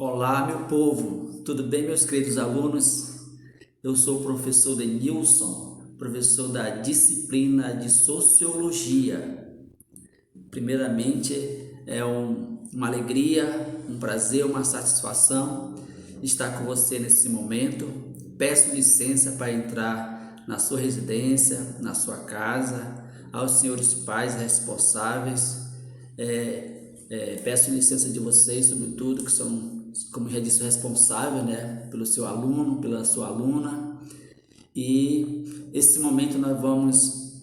Olá, meu povo, tudo bem, meus queridos alunos? Eu sou o professor Denilson, professor da disciplina de Sociologia. Primeiramente, é uma alegria, um prazer, uma satisfação estar com você nesse momento. Peço licença para entrar na sua residência, na sua casa, aos senhores pais responsáveis. Peço licença de vocês, sobretudo, que são, como já disse, responsáveis, né, pelo seu aluno, pela sua aluna. E esse momento nós vamos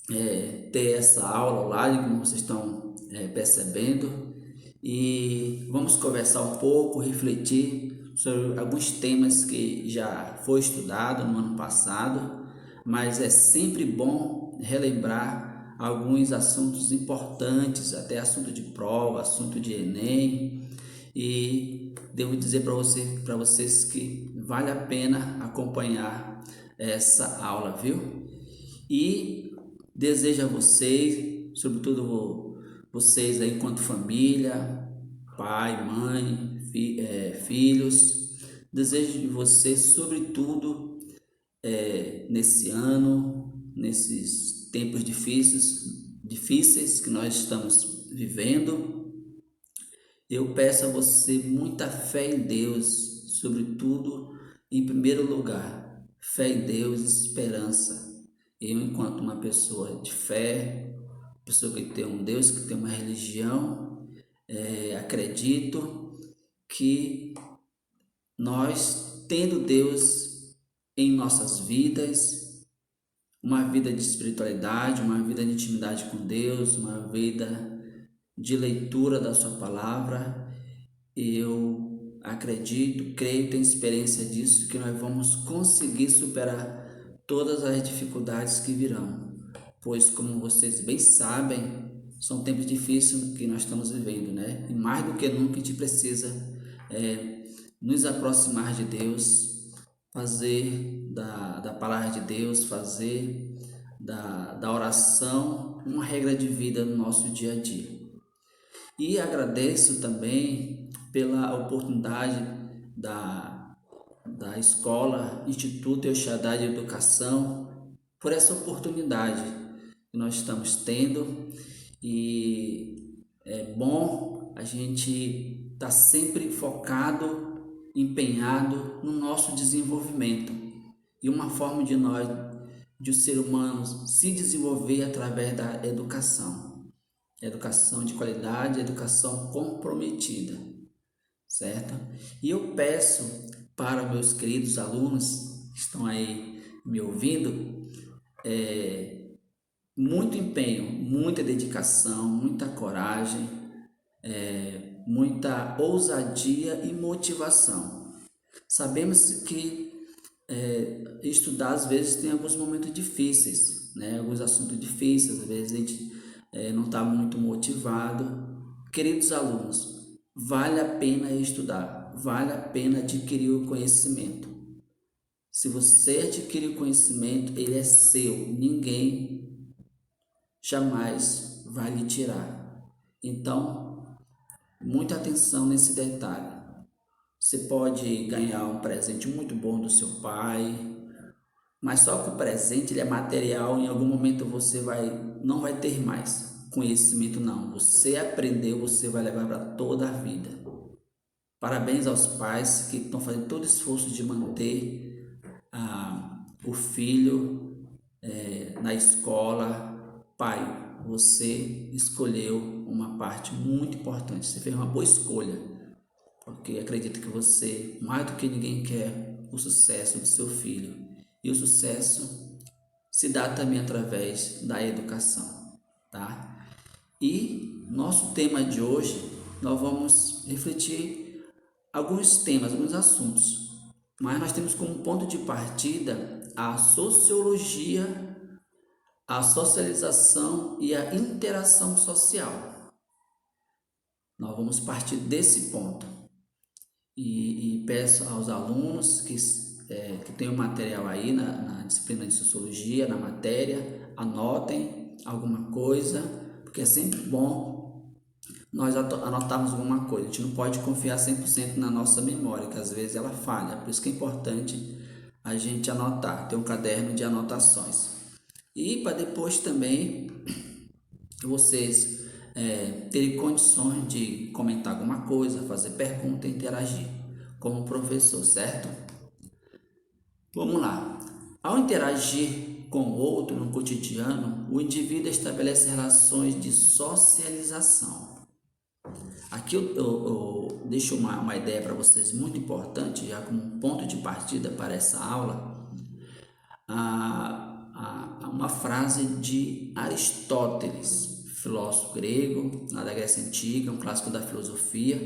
ter essa aula online, como vocês estão percebendo, e vamos conversar um pouco, refletir sobre alguns temas que já foi estudado no ano passado, mas é sempre bom relembrar alguns assuntos importantes, até assunto de prova, assunto de Enem, e devo dizer para vocês que vale a pena acompanhar essa aula, viu? E desejo a vocês, sobretudo vocês aí enquanto família, pai, mãe, filhos, desejo de vocês, sobretudo nesse ano, nesses tempos difíceis que nós estamos vivendo, eu peço a você muita fé em Deus, sobretudo em primeiro lugar, fé em Deus e esperança. Eu, enquanto uma pessoa de fé, pessoa que tem um Deus, que tem uma religião, acredito que nós, tendo Deus em nossas vidas, uma vida de espiritualidade, uma vida de intimidade com Deus, uma vida de leitura da Sua palavra, eu acredito, creio, tenho experiência disso, que nós vamos conseguir superar todas as dificuldades que virão, pois, como vocês bem sabem, são tempos difíceis que nós estamos vivendo, né? E mais do que nunca a gente precisa nos aproximar de Deus, fazer da palavra de Deus, fazer da oração uma regra de vida no nosso dia a dia. E agradeço também pela oportunidade da escola Instituto El Shaddai de Educação, por essa oportunidade que nós estamos tendo, e é bom a gente estar sempre focado, empenhado no nosso desenvolvimento, e uma forma de o ser humano se desenvolver através da educação de qualidade, educação comprometida, certo? E eu peço para meus queridos alunos que estão aí me ouvindo, muito empenho, muita dedicação, muita coragem, muita ousadia e motivação. Sabemos que estudar às vezes tem alguns momentos difíceis, né? Alguns assuntos difíceis, às vezes a gente não está muito motivado. Queridos alunos, vale a pena estudar, vale a pena adquirir o conhecimento. Se você adquirir o conhecimento, ele é seu, ninguém jamais vai lhe tirar. Então, muita atenção nesse detalhe. Você pode ganhar um presente muito bom do seu pai, mas só que o presente ele é material, em algum momento você não vai ter mais conhecimento não. Você aprendeu, você vai levar para toda a vida. Parabéns aos pais que estão fazendo todo o esforço de manter o filho na escola. Pai, você escolheu uma parte muito importante, você fez uma boa escolha, porque acredito que você, mais do que ninguém, quer o sucesso do seu filho. E o sucesso se dá também através da educação, tá? E nosso tema de hoje, nós vamos refletir alguns temas, alguns assuntos, mas nós temos como ponto de partida a sociologia, a socialização e a interação social. Nós vamos partir desse ponto e peço aos alunos que tem o material aí na disciplina de Sociologia, na matéria, anotem alguma coisa, porque é sempre bom nós anotarmos alguma coisa. A gente não pode confiar 100% na nossa memória, que às vezes ela falha. Por isso que é importante a gente anotar, ter um caderno de anotações. E para depois também vocês terem condições de comentar alguma coisa, fazer pergunta e interagir como professor, certo? Vamos lá. Ao interagir com o outro no cotidiano, o indivíduo estabelece relações de socialização. Aqui eu deixo uma ideia para vocês muito importante, já como ponto de partida para essa aula, uma frase de Aristóteles, filósofo grego, lá da Grécia Antiga, um clássico da filosofia,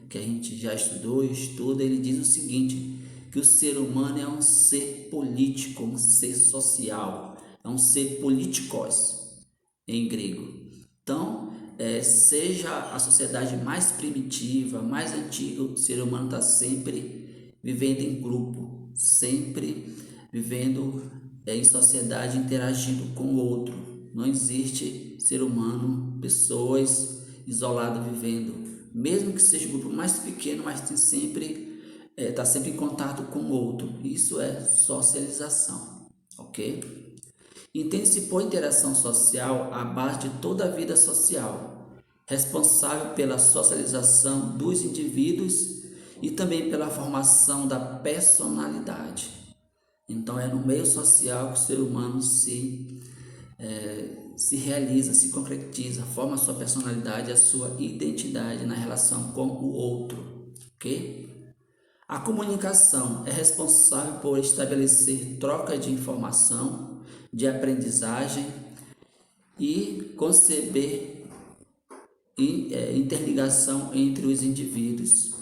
que a gente já estudou e estuda. Ele diz o seguinte, que o ser humano é um ser político, um ser social, é um ser politikos, em grego. Então, seja a sociedade mais primitiva, mais antiga, o ser humano está sempre vivendo em grupo, sempre vivendo em sociedade, interagindo com o outro. Não existe ser humano, pessoas isoladas vivendo, mesmo que seja o grupo mais pequeno, mas tem sempre está sempre em contato com o outro. Isso é socialização, ok? Entende-se por interação social a base de toda a vida social, responsável pela socialização dos indivíduos e também pela formação da personalidade. Então é no meio social que o ser humano se realiza, se concretiza, forma a sua personalidade, a sua identidade na relação com o outro, ok? A comunicação é responsável por estabelecer troca de informação, de aprendizagem e conceber interligação entre os indivíduos,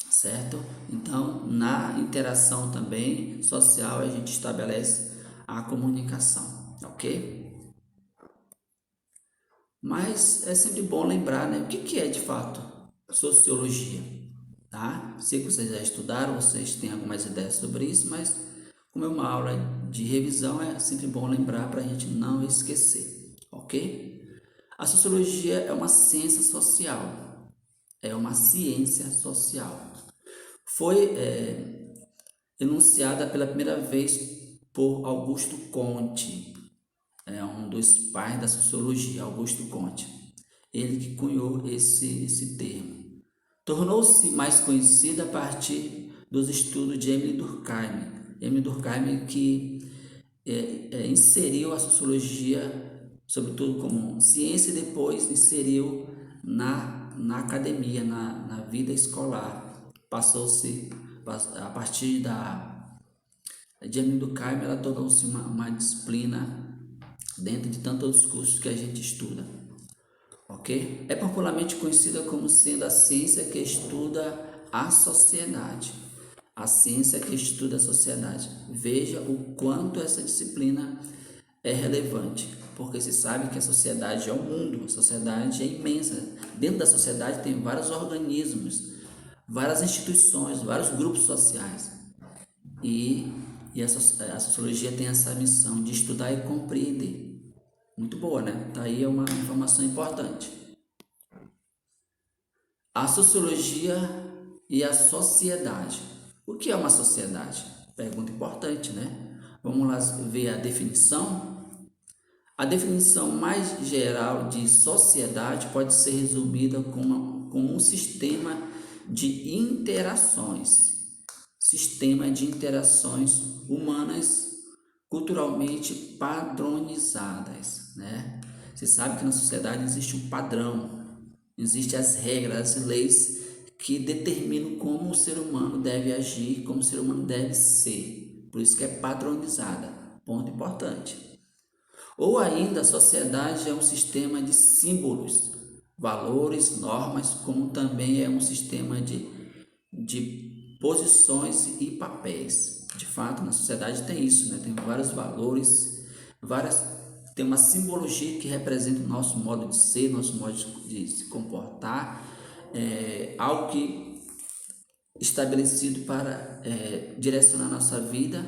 certo? Então, na interação também social, a gente estabelece a comunicação, ok? Mas é sempre bom lembrar, né? O que é de fato sociologia, tá? Sei que vocês já estudaram, vocês têm algumas ideias sobre isso, mas como é uma aula de revisão, é sempre bom lembrar para a gente não esquecer, ok? A sociologia é uma ciência social, é uma ciência social. Foi enunciada pela primeira vez por Augusto Comte, um dos pais da sociologia, Augusto Comte. Ele que cunhou esse termo. Tornou-se mais conhecida a partir dos estudos de Emile Durkheim. Emile Durkheim que inseriu a sociologia, sobretudo como ciência, e depois inseriu na academia, na vida escolar. Passou-se, a partir de Emile Durkheim, ela tornou-se uma disciplina dentro de tantos outros cursos que a gente estuda, ok? É popularmente conhecida como sendo a ciência que estuda a sociedade. A ciência que estuda a sociedade. Veja o quanto essa disciplina é relevante, porque se sabe que a sociedade é o mundo, a sociedade é imensa. Dentro da sociedade tem vários organismos, várias instituições, vários grupos sociais. E a sociologia tem essa missão de estudar e compreender. Muito boa, né? Tá aí uma informação importante. A sociologia e a sociedade. O que é uma sociedade? Pergunta importante, né? Vamos lá ver a definição. A definição mais geral de sociedade pode ser resumida como um sistema de interações. Sistema de interações humanas culturalmente padronizadas, né? Você sabe que na sociedade existe um padrão, existem as regras, as leis que determinam como o ser humano deve agir, como o ser humano deve ser. Por isso que é padronizada. Ponto importante. Ou ainda a sociedade é um sistema de símbolos, valores, normas, como também é um sistema de posições e papéis. De fato, na sociedade tem isso, né? Tem vários valores, tem uma simbologia que representa o nosso modo de ser, nosso modo de se comportar, algo que estabelecido para direcionar a nossa vida,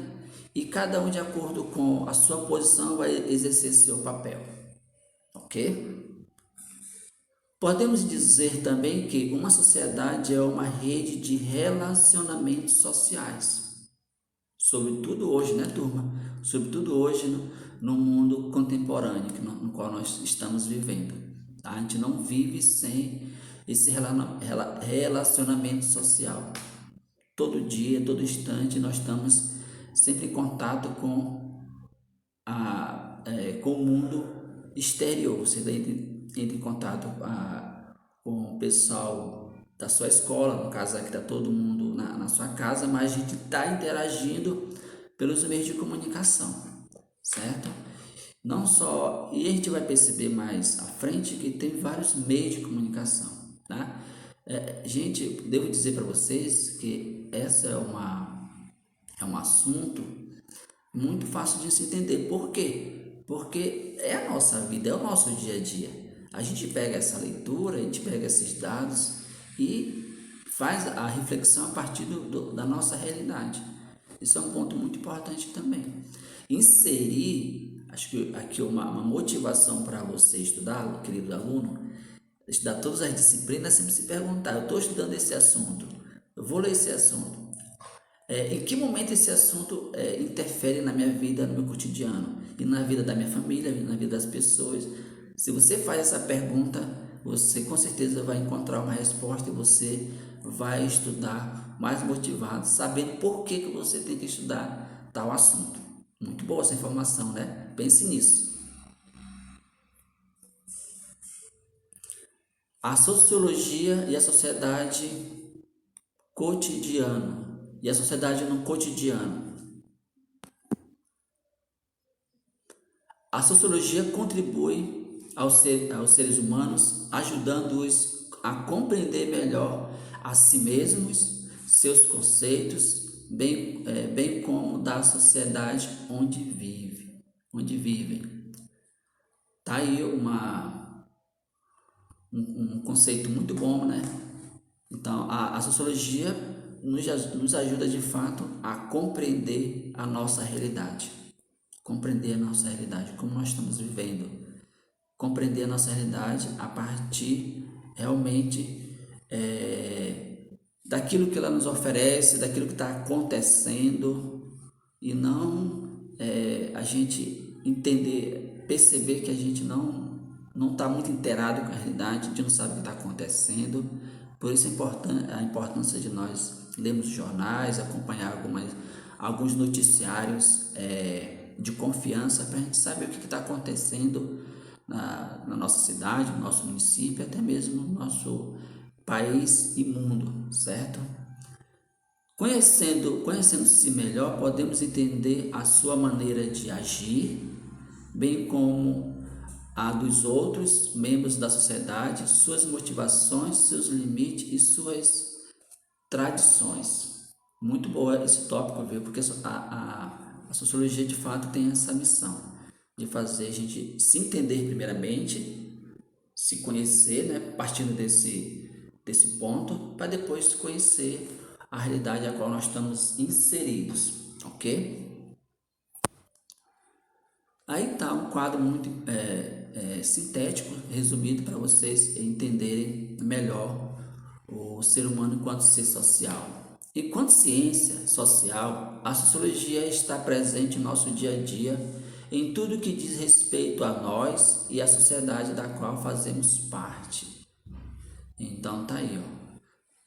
e cada um de acordo com a sua posição vai exercer seu papel, ok? Podemos dizer também que uma sociedade é uma rede de relacionamentos sociais, sobretudo hoje, né, turma? Sobretudo hoje no mundo contemporâneo no qual nós estamos vivendo. Tá? A gente não vive sem esse relacionamento social. Todo dia, todo instante, nós estamos sempre em contato com o mundo exterior. Você entra em contato com o pessoal da sua escola, no caso aqui está todo mundo na sua casa, mas a gente está interagindo pelos meios de comunicação, certo? Não só, e a gente vai perceber mais à frente que tem vários meios de comunicação, tá? Gente, devo dizer para vocês que essa é um assunto muito fácil de se entender. Por quê? Porque é a nossa vida, é o nosso dia a dia. A gente pega essa leitura, a gente pega esses dados e faz a reflexão a partir da nossa realidade. Isso é um ponto muito importante também. Inserir, acho que aqui uma motivação para você estudar, querido aluno, estudar todas as disciplinas, sempre se perguntar, eu estou estudando esse assunto, eu vou ler esse assunto, em que momento esse assunto interfere na minha vida, no meu cotidiano e na vida da minha família, na vida das pessoas? Se você faz essa pergunta, você com certeza vai encontrar uma resposta e você vai estudar mais motivado, sabendo por que você tem que estudar tal assunto. Muito boa essa informação, né? Pense nisso. A sociologia e a sociedade cotidiana e a sociedade no cotidiano. A sociologia contribui aos seres humanos, ajudando-os a compreender melhor a si mesmos, seus conceitos, bem como da sociedade onde vivem. Tá aí um conceito muito bom, né? Então, a sociologia nos ajuda de fato a compreender a nossa realidade, compreender a nossa realidade, como nós estamos vivendo, compreender a nossa realidade a partir realmente daquilo que ela nos oferece, daquilo que está acontecendo e não a gente entender, perceber que a gente não está muito inteirado com a realidade, a gente não sabe o que está acontecendo. Por isso a importância de nós lermos jornais, acompanhar alguns noticiários de confiança para a gente saber o que está acontecendo na nossa cidade, no nosso município, até mesmo no nosso país e mundo, certo? Conhecendo-se melhor, podemos entender a sua maneira de agir, bem como a dos outros membros da sociedade, suas motivações, seus limites e suas tradições. Muito boa esse tópico, viu? Porque a sociologia de fato tem essa missão de fazer a gente se entender primeiramente, se conhecer, né? Partindo desse ponto, para depois conhecer a realidade a qual nós estamos inseridos, ok? Aí está um quadro muito sintético, resumido para vocês entenderem melhor o ser humano enquanto ser social. Enquanto ciência social, a sociologia está presente em nosso dia a dia em tudo que diz respeito a nós e à sociedade da qual fazemos parte. Então tá aí, ó.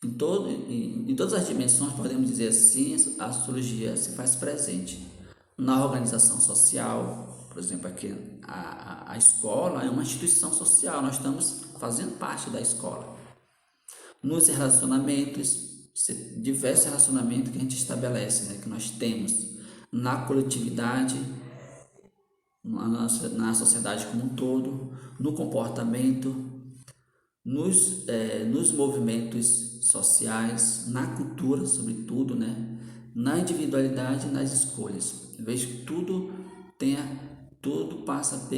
Em todas as dimensões, podemos dizer assim, a sociologia se faz presente na organização social. Por exemplo, aqui a escola é uma instituição social, nós estamos fazendo parte da escola. Nos relacionamentos, diversos relacionamentos que a gente estabelece, né, que nós temos na coletividade, na sociedade como um todo, no comportamento, nos movimentos sociais, na cultura, sobretudo, né? Na individualidade e nas escolhas. Eu vejo que tudo passa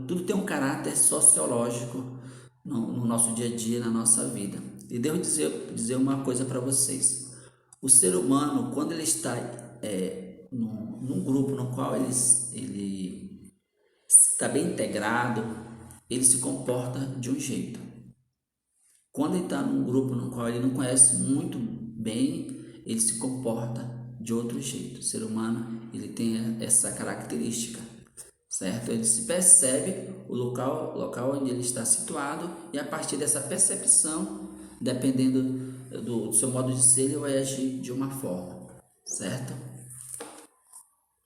tudo tem um caráter sociológico no nosso dia a dia, na nossa vida. E devo dizer uma coisa para vocês. O ser humano, quando ele está num grupo no qual ele está bem integrado, ele se comporta de um jeito. Quando ele está num grupo no qual ele não conhece muito bem, ele se comporta de outro jeito. O ser humano, ele tem essa característica, certo? Ele se percebe o local onde ele está situado, e a partir dessa percepção, dependendo do seu modo de ser, ele vai agir de uma forma, certo?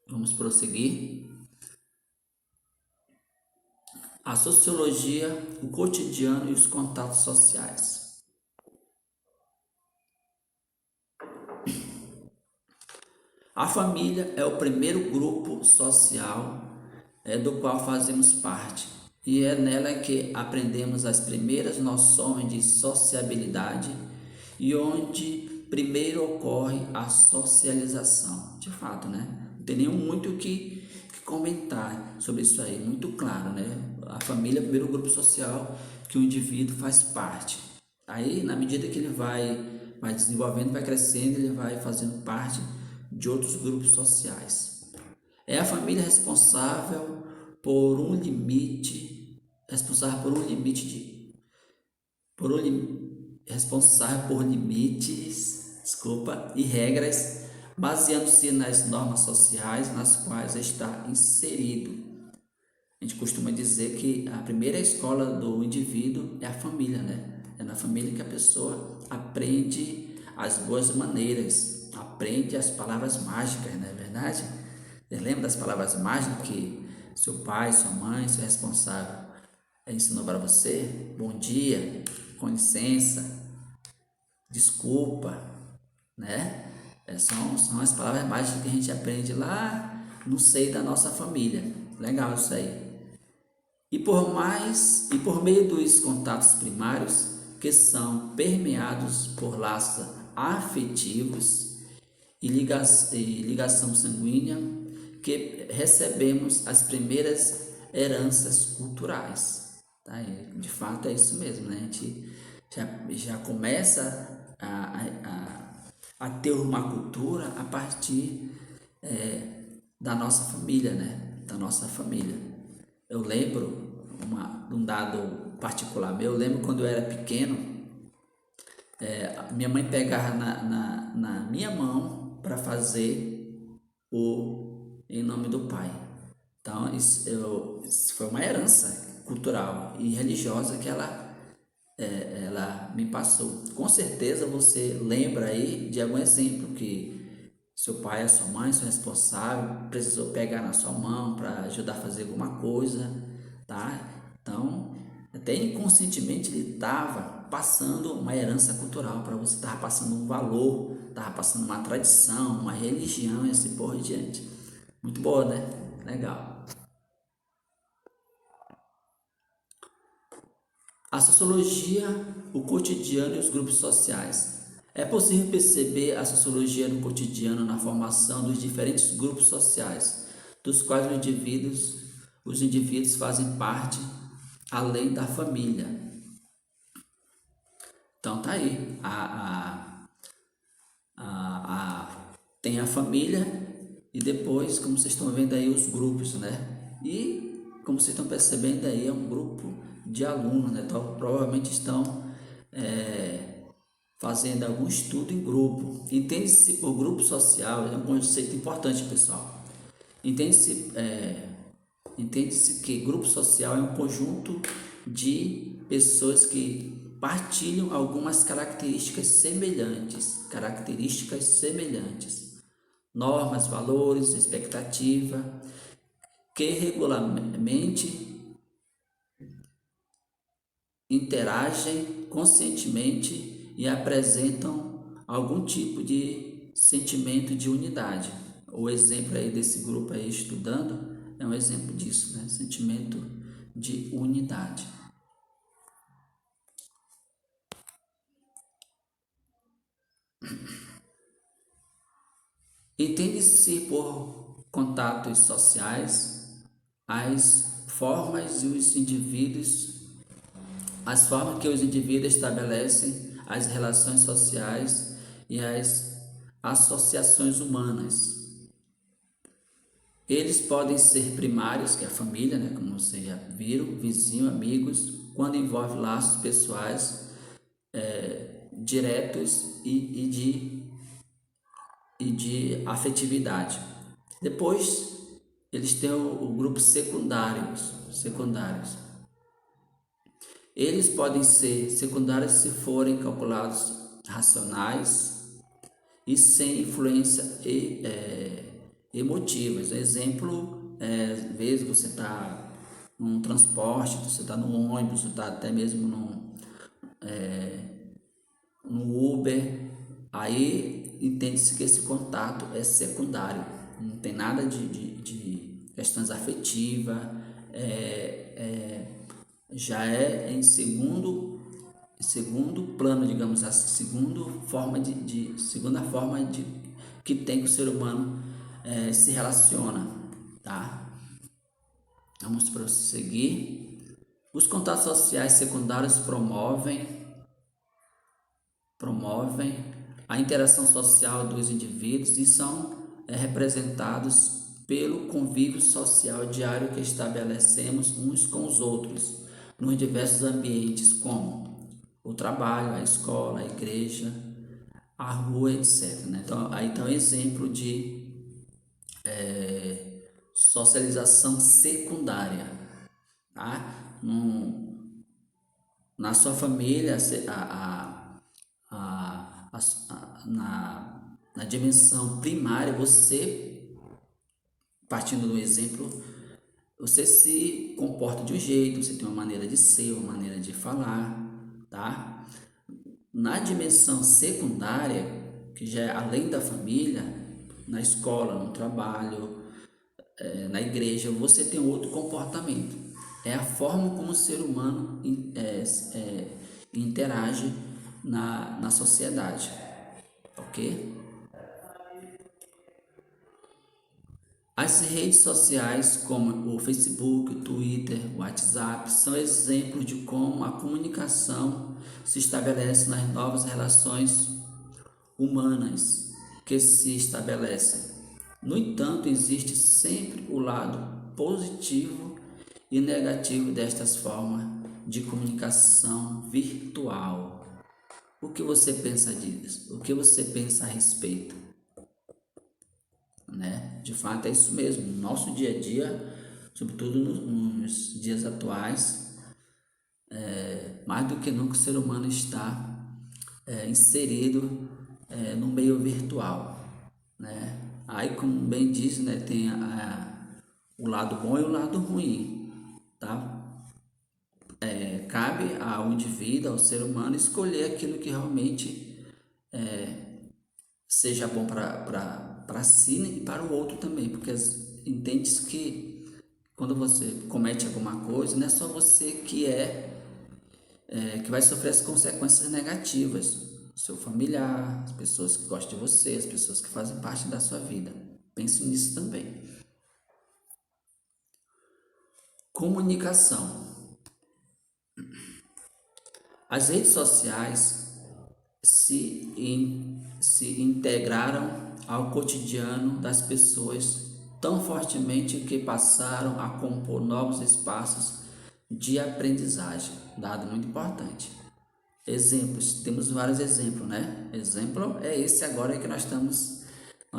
Vamos prosseguir. A sociologia, o cotidiano e os contatos sociais. A família é o primeiro grupo social do qual fazemos parte, e é nela que aprendemos as primeiras noções de sociabilidade e onde primeiro ocorre a socialização. De fato, né? Não tem nenhum muito o que comentar sobre isso aí, muito claro, né? A família é o primeiro grupo social que o indivíduo faz parte. Aí, na medida que ele vai desenvolvendo, vai crescendo, ele vai fazendo parte de outros grupos sociais. É a família responsável por limites, e regras, baseando-se nas normas sociais nas quais está inserido. A gente costuma dizer que a primeira escola do indivíduo é a família, né? É na família que a pessoa aprende as boas maneiras, aprende as palavras mágicas, não é verdade? Você lembra das palavras mágicas que seu pai, sua mãe, seu responsável ensinou para você? Bom dia, com licença, desculpa, né? São as palavras mágicas que a gente aprende lá no seio da nossa família. Legal isso aí. E por meio dos contatos primários, que são permeados por laços afetivos e ligação sanguínea, que recebemos as primeiras heranças culturais. Tá? De fato é isso mesmo, né? A gente já começa a ter uma cultura a partir da nossa família, né? Da nossa família. Eu lembro de um dado particular meu. Eu lembro quando eu era pequeno, minha mãe pegava na minha mão para fazer o Em Nome do Pai. Então, isso foi uma herança cultural e religiosa que ela me passou. Com certeza você lembra aí de algum exemplo que seu pai, a sua mãe, seu responsável, precisou pegar na sua mão para ajudar a fazer alguma coisa, tá? Então, até inconscientemente ele estava passando uma herança cultural para você, estava passando um valor, estava passando uma tradição, uma religião e assim por diante. Muito boa, né? Legal. A sociologia, o cotidiano e os grupos sociais. É possível perceber a sociologia no cotidiano na formação dos diferentes grupos sociais, dos quais os indivíduos fazem parte, além da família. Então tá aí, tem a família e depois, como vocês estão vendo aí, os grupos, né? E como vocês estão percebendo aí, é um grupo de alunos, né? Então, provavelmente estão fazendo algum estudo em grupo. Entende-se por grupo social, é um conceito importante, pessoal. Entende-se que grupo social é um conjunto de pessoas que partilham algumas características semelhantes, normas, valores, expectativa, que regularmente interagem conscientemente e apresentam algum tipo de sentimento de unidade. O exemplo aí desse grupo aí estudando é um exemplo disso, né? Sentimento de unidade. Entende-se por contatos sociais as formas que os indivíduos estabelecem as relações sociais e as associações humanas. Eles podem ser primários, que é a família, né, como vocês já viram, vizinho, amigos, quando envolve laços pessoais diretos e de afetividade. Depois, eles têm o grupo secundários. Eles podem ser secundários se forem calculados racionais e sem influência emotivas. Exemplo, às vezes você está num transporte, você está no ônibus, você está até mesmo no Uber, aí entende-se que esse contato é secundário, não tem nada de questões afetivas, já é em segundo plano, digamos assim, segunda forma de que tem que o ser humano se relaciona, tá? Vamos prosseguir. Os contatos sociais secundários promovem a interação social dos indivíduos e são representados pelo convívio social diário que estabelecemos uns com os outros nos diversos ambientes como o trabalho, a escola, a igreja, a rua, etc. Né? Então, aí está um exemplo de socialização secundária. Tá? Na sua família, na dimensão primária, você, partindo do exemplo, você se comporta de um jeito, você tem uma maneira de ser, uma maneira de falar, tá? Na dimensão secundária, que já é além da família, na escola, no trabalho, na igreja, você tem outro comportamento. É a forma como o ser humano interage na sociedade, ok? As redes sociais como o Facebook, o Twitter, o WhatsApp são exemplos de como a comunicação se estabelece nas novas relações humanas que se estabelecem. No entanto, existe sempre o lado positivo e negativo destas formas de comunicação virtual. O que você pensa disso? O que você pensa a respeito? Né? De fato é isso mesmo. No nosso dia a dia, sobretudo nos dias atuais, mais do que nunca o ser humano está inserido no meio virtual, né? Aí, como bem diz, né, tem o lado bom e o lado ruim, tá? Cabe ao indivíduo, ao ser humano, escolher aquilo que realmente seja bom para si e para o outro também, porque entende-se que quando você comete alguma coisa, não é só você que vai sofrer as consequências negativas. Seu familiar, as pessoas que gostam de você, as pessoas que fazem parte da sua vida. Pense nisso também. Comunicação. As redes sociais se integraram ao cotidiano das pessoas tão fortemente que passaram a compor novos espaços de aprendizagem, dado muito importante. Exemplos, temos vários exemplos, né? Exemplo é esse agora que nós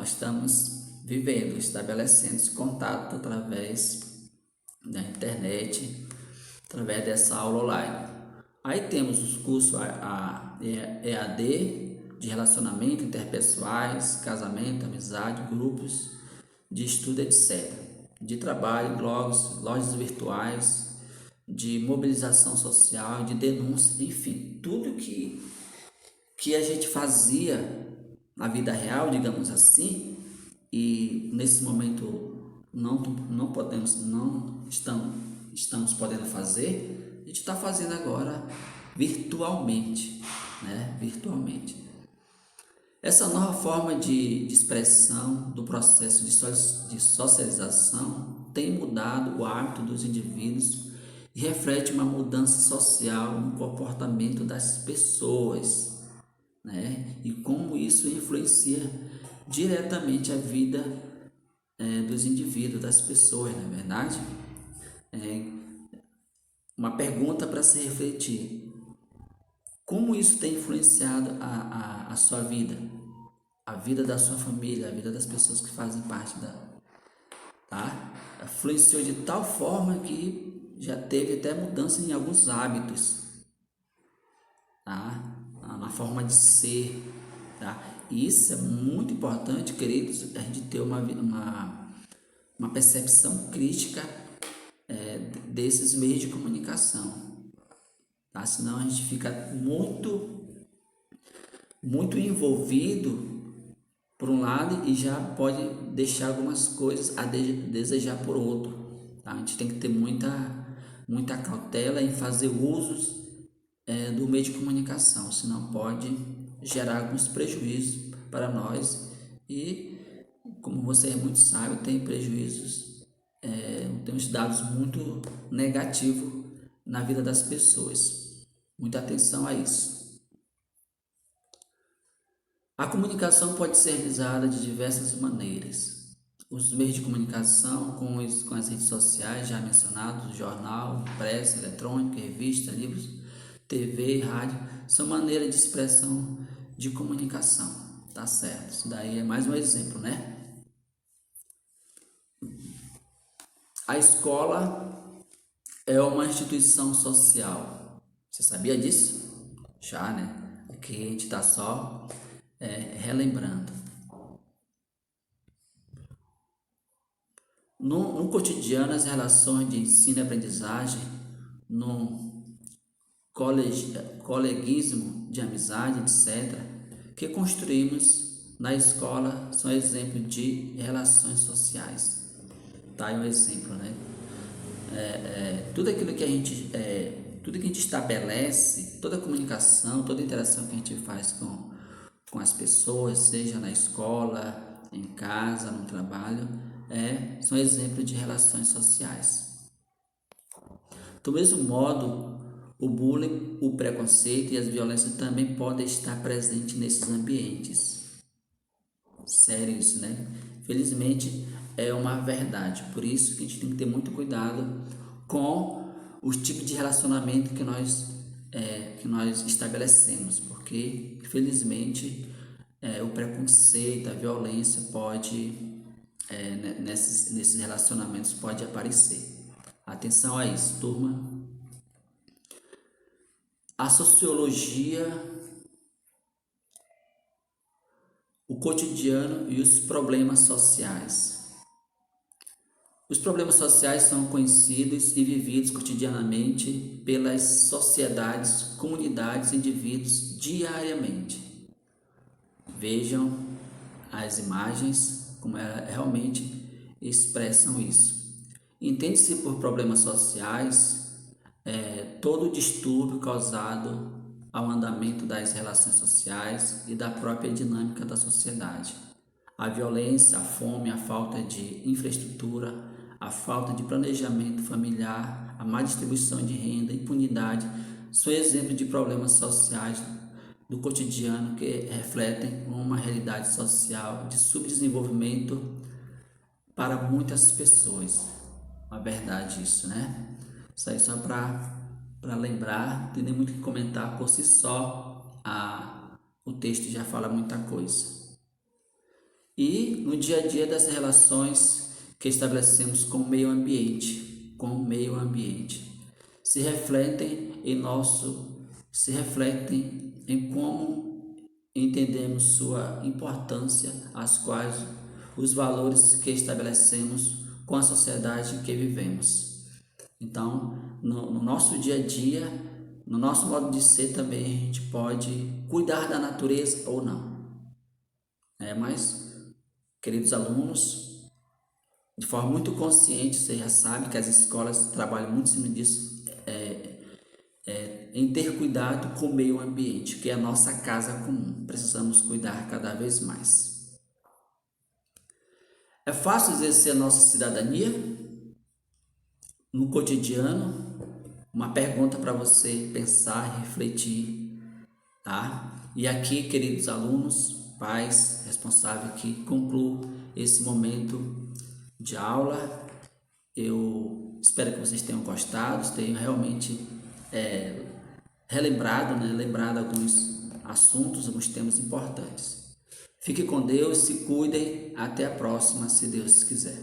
estamos vivendo, estabelecendo esse contato através da internet, através dessa aula online. Aí temos os cursos EAD, de relacionamento interpessoais, casamento, amizade, grupos de estudo, etc. De trabalho, lojas virtuais, de mobilização social, de denúncia, enfim, tudo que a gente fazia na vida real, digamos assim, e nesse momento não podemos, não estamos podendo fazer, a gente está fazendo agora virtualmente, né? Virtualmente. Essa nova forma de expressão do processo de socialização tem mudado o hábito dos indivíduos e reflete uma mudança social no comportamento das pessoas, né? E como isso influencia diretamente a vida dos indivíduos, das pessoas, não é verdade? É uma pergunta para se refletir. Como isso tem influenciado a sua vida? A vida da sua família, a vida das pessoas que fazem parte da... Tá? Influenciou de tal forma que já teve até mudança em alguns hábitos, tá? Na forma de ser, tá? E isso é muito importante, queridos, a gente ter uma percepção crítica desses meios de comunicação, tá? Senão a gente fica muito envolvido por um lado e já pode deixar algumas coisas a desejar por outro, tá? A gente tem que ter muita cautela em fazer usos do meio de comunicação, senão pode gerar alguns prejuízos para nós e, como você muito sabe, tem prejuízos, tem uns dados muito negativos na vida das pessoas. Muita atenção a isso. A comunicação pode ser realizada de diversas maneiras. Os meios de comunicação, com as redes sociais já mencionados, jornal, impresso, eletrônica, revista, livros, TV e rádio, são maneiras de expressão de comunicação, tá certo? Isso daí é mais um exemplo, né? A escola é uma instituição social. Você sabia disso? Já, né? Aqui a gente está só relembrando. No cotidiano, as relações de ensino e aprendizagem, no coleguismo de amizade, etc., que construímos na escola são exemplos de relações sociais. Tá aí um exemplo, né? Tudo aquilo que a gente, tudo que a gente estabelece, toda a comunicação, toda a interação que a gente faz com as pessoas, seja na escola, em casa, no trabalho, são exemplos de relações sociais. Do mesmo modo, o bullying, o preconceito e as violências também podem estar presentes nesses ambientes. Sério isso, né? Felizmente é uma verdade. Por isso que a gente tem que ter muito cuidado com os tipos de relacionamento que nós estabelecemos, porque felizmente o preconceito, a violência pode nesses relacionamentos pode aparecer. Atenção a isso, turma. A sociologia, o cotidiano e os problemas sociais. Os problemas sociais são conhecidos e vividos cotidianamente pelas sociedades, comunidades e indivíduos diariamente. Vejam as imagens como elas realmente expressam isso. Entende-se por problemas sociais todo distúrbio causado ao andamento das relações sociais e da própria dinâmica da sociedade. A violência, a fome, a falta de infraestrutura, a falta de planejamento familiar, a má distribuição de renda, a impunidade, são exemplos de problemas sociais do cotidiano que refletem uma realidade social de subdesenvolvimento para muitas pessoas. Uma verdade isso, né? Isso aí só para lembrar, não tem nem muito o que comentar por si só, o texto já fala muita coisa. E no dia a dia das relações que estabelecemos com o meio ambiente, se refletem se refletem em como entendemos sua importância, as quais os valores que estabelecemos com a sociedade em que vivemos. Então, no nosso dia a dia, no nosso modo de ser também, a gente pode cuidar da natureza ou não. Mas, queridos alunos, de forma muito consciente, você já sabe que as escolas trabalham muito em cima disso, em ter cuidado com o meio ambiente, que é a nossa casa comum. Precisamos cuidar cada vez mais. É fácil exercer a nossa cidadania no cotidiano? Uma pergunta para você pensar e refletir, tá? E aqui, queridos alunos, pais, responsáveis, que concluo esse momento de aula. Eu espero que vocês tenham gostado, tenham realmente relembrado, né? Lembrado alguns assuntos, alguns temas importantes. Fique com Deus, se cuidem, até a próxima, se Deus quiser.